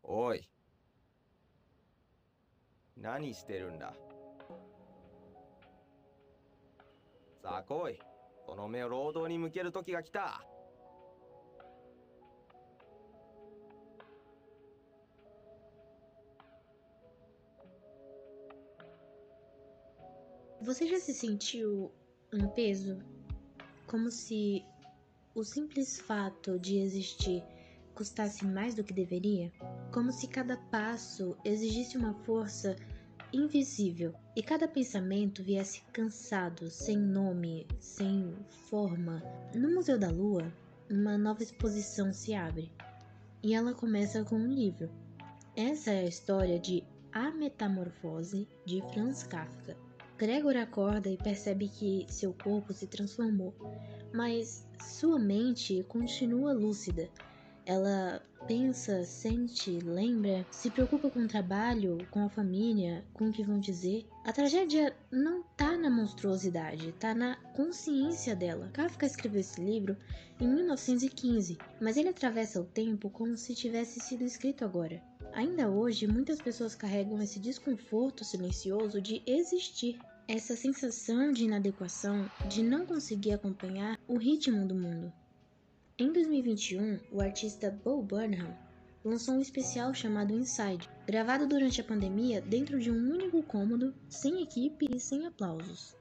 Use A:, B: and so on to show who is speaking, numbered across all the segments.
A: おい、何してるんだ。さあ来い。その目を労働に向ける時が来た。
B: Você já se sentiu um peso? Como se o simples fato de existir custasse mais do que deveria? Como se cada passo exigisse uma força invisível e cada pensamento viesse cansado, sem nome, sem forma. No Museu da Lua, uma nova exposição se abre e ela começa com um livro. Essa é a história de A Metamorfose de Franz Kafka. Gregor acorda e percebe que seu corpo se transformou, mas sua mente continua lúcida. Ela pensa, sente, lembra, se preocupa com o trabalho, com a família, com o que vão dizer. A tragédia não tá na monstruosidade, tá na consciência dela. Kafka escreveu esse livro em 1915, mas ele atravessa o tempo como se tivesse sido escrito agora. Ainda hoje, muitas pessoas carregam esse desconforto silencioso de existir, essa sensação de inadequação, de não conseguir acompanhar o ritmo do mundo. Em 2021, o artista Bo Burnham lançou um especial chamado Inside, gravado durante a pandemia dentro de um único cômodo, sem equipe e sem aplausos.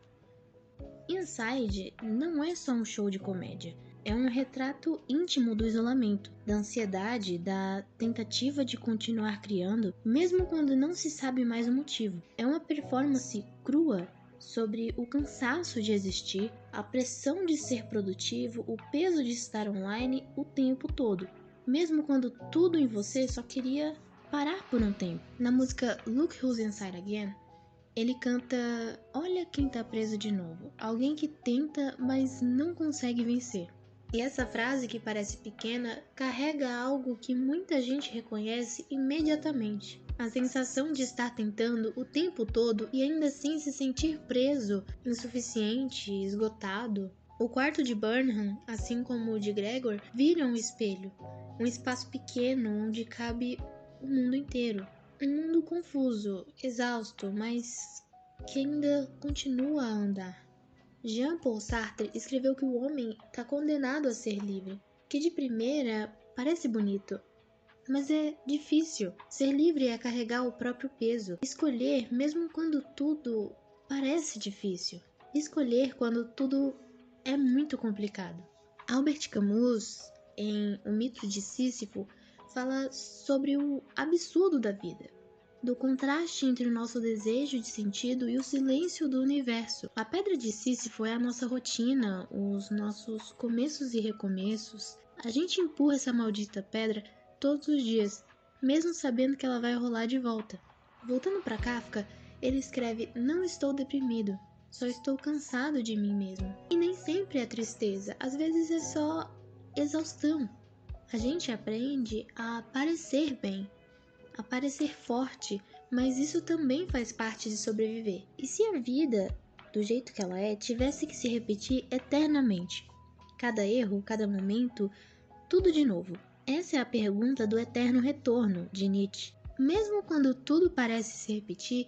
B: Inside não é só um show de comédia, é um retrato íntimo do isolamento, da ansiedade, da tentativa de continuar criando, mesmo quando não se sabe mais o motivo. É uma performance crua sobre o cansaço de existir, a pressão de ser produtivo, o peso de estar online o tempo todo, mesmo quando tudo em você só queria parar por um tempo. Na música Look Who's Inside Again, ele canta: olha quem tá preso de novo, alguém que tenta, mas não consegue vencer. E essa frase, que parece pequena, carrega algo que muita gente reconhece imediatamente. A sensação de estar tentando o tempo todo e ainda assim se sentir preso, insuficiente, esgotado. O quarto de Burnham, assim como o de Gregor, vira um espelho, um espaço pequeno onde cabe o mundo inteiro. Um mundo confuso, exausto, mas que ainda continua a andar. Jean-Paul Sartre escreveu que o homem está condenado a ser livre, que de primeira parece bonito, mas é difícil. Ser livre é carregar o próprio peso, escolher mesmo quando tudo parece difícil, escolher quando tudo é muito complicado. Albert Camus, em O Mito de Sísifo, fala sobre o absurdo da vida, do contraste entre o nosso desejo de sentido e o silêncio do universo. A pedra de Sísifo é a nossa rotina, os nossos começos e recomeços. A gente empurra essa maldita pedra todos os dias, mesmo sabendo que ela vai rolar de volta. Voltando para Kafka, ele escreve: não estou deprimido, só estou cansado de mim mesmo. E nem sempre é tristeza, às vezes é só exaustão. A gente aprende a parecer bem, a parecer forte, mas isso também faz parte de sobreviver. E se a vida, do jeito que ela é, tivesse que se repetir eternamente? Cada erro, cada momento, tudo de novo. Essa é a pergunta do eterno retorno, de Nietzsche. Mesmo quando tudo parece se repetir,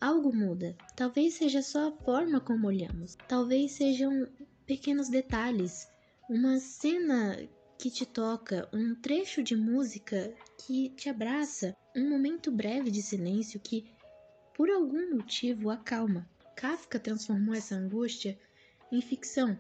B: algo muda. Talvez seja só a forma como olhamos. Talvez sejam pequenos detalhes. Uma cena que te toca, um trecho de música que te abraça, um momento breve de silêncio que, por algum motivo, acalma. Kafka transformou essa angústia em ficção,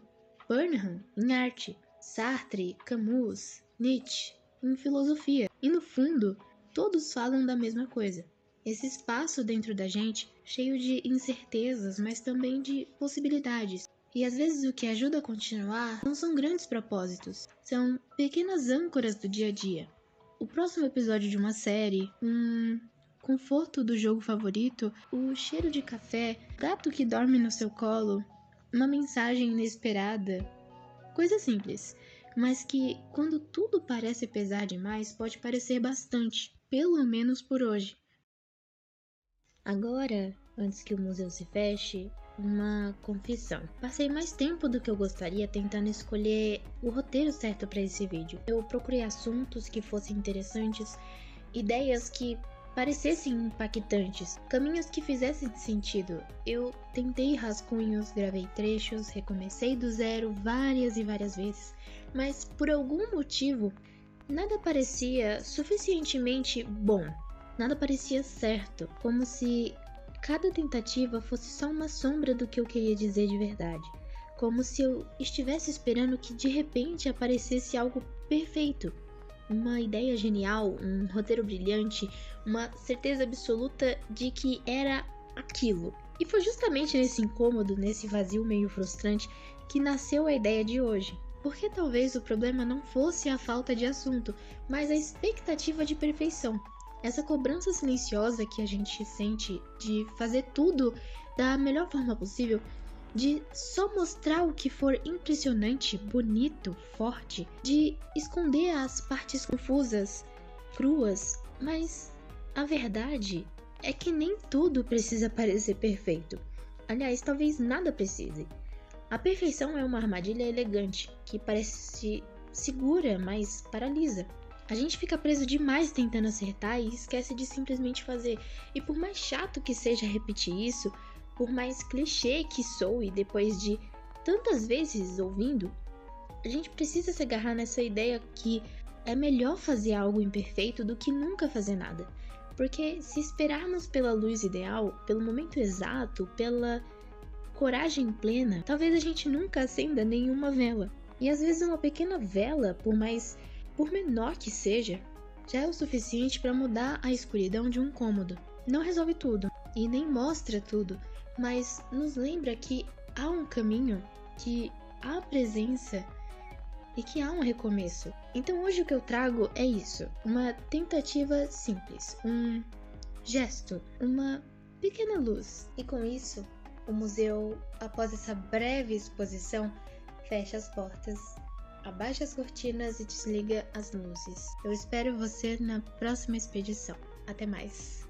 B: Burnham em arte, Sartre, Camus, Nietzsche em filosofia. E no fundo, todos falam da mesma coisa. Esse espaço dentro da gente, cheio de incertezas, mas também de possibilidades. E às vezes o que ajuda a continuar não são grandes propósitos, são pequenas âncoras do dia a dia. O próximo episódio de uma série, um conforto do jogo favorito, o cheiro de café, gato que dorme no seu colo, uma mensagem inesperada. Coisa simples, mas que, quando tudo parece pesar demais, pode parecer bastante, pelo menos por hoje. Agora, antes que o museu se feche, uma confissão. Passei mais tempo do que eu gostaria tentando escolher o roteiro certo para esse vídeo. Eu procurei assuntos que fossem interessantes ideias que parecessem impactantes, caminhos que fizessem sentido. Eu tentei rascunhos, gravei trechos, recomecei do zero várias e várias vezes, mas por algum motivo nada parecia suficientemente bom, nada parecia certo, como se cada tentativa fosse só uma sombra do que eu queria dizer de verdade, como se eu estivesse esperando que de repente aparecesse algo perfeito. Uma ideia genial, um roteiro brilhante, uma certeza absoluta de que era aquilo. E foi justamente nesse incômodo, nesse vazio meio frustrante, que nasceu a ideia de hoje. Porque talvez o problema não fosse a falta de assunto, mas a expectativa de perfeição. Essa cobrança silenciosa que a gente sente de fazer tudo da melhor forma possível, de só mostrar o que for impressionante, bonito, forte, de esconder as partes confusas, cruas, mas a verdade é que nem tudo precisa parecer perfeito. Aliás, talvez nada precise. A perfeição é uma armadilha elegante, que parece segura, mas paralisa. A gente fica preso demais tentando acertar e esquece de simplesmente fazer. E por mais chato que seja repetir isso, por mais clichê que soe depois de tantas vezes ouvindo, a gente precisa se agarrar nessa ideia que é melhor fazer algo imperfeito do que nunca fazer nada. Porque se esperarmos pela luz ideal, pelo momento exato, pela coragem plena, talvez a gente nunca acenda nenhuma vela. E às vezes uma pequena vela, por menor que seja, já é o suficiente para mudar a escuridão de um cômodo. Não resolve tudo e nem mostra tudo, mas nos lembra que há um caminho, que há presença e que há um recomeço. Então hoje o que eu trago é isso, uma tentativa simples, um gesto, uma pequena luz. E com isso, o museu, após essa breve exposição, fecha as portas, abaixa as cortinas e desliga as luzes. Eu espero você na próxima expedição. Até mais!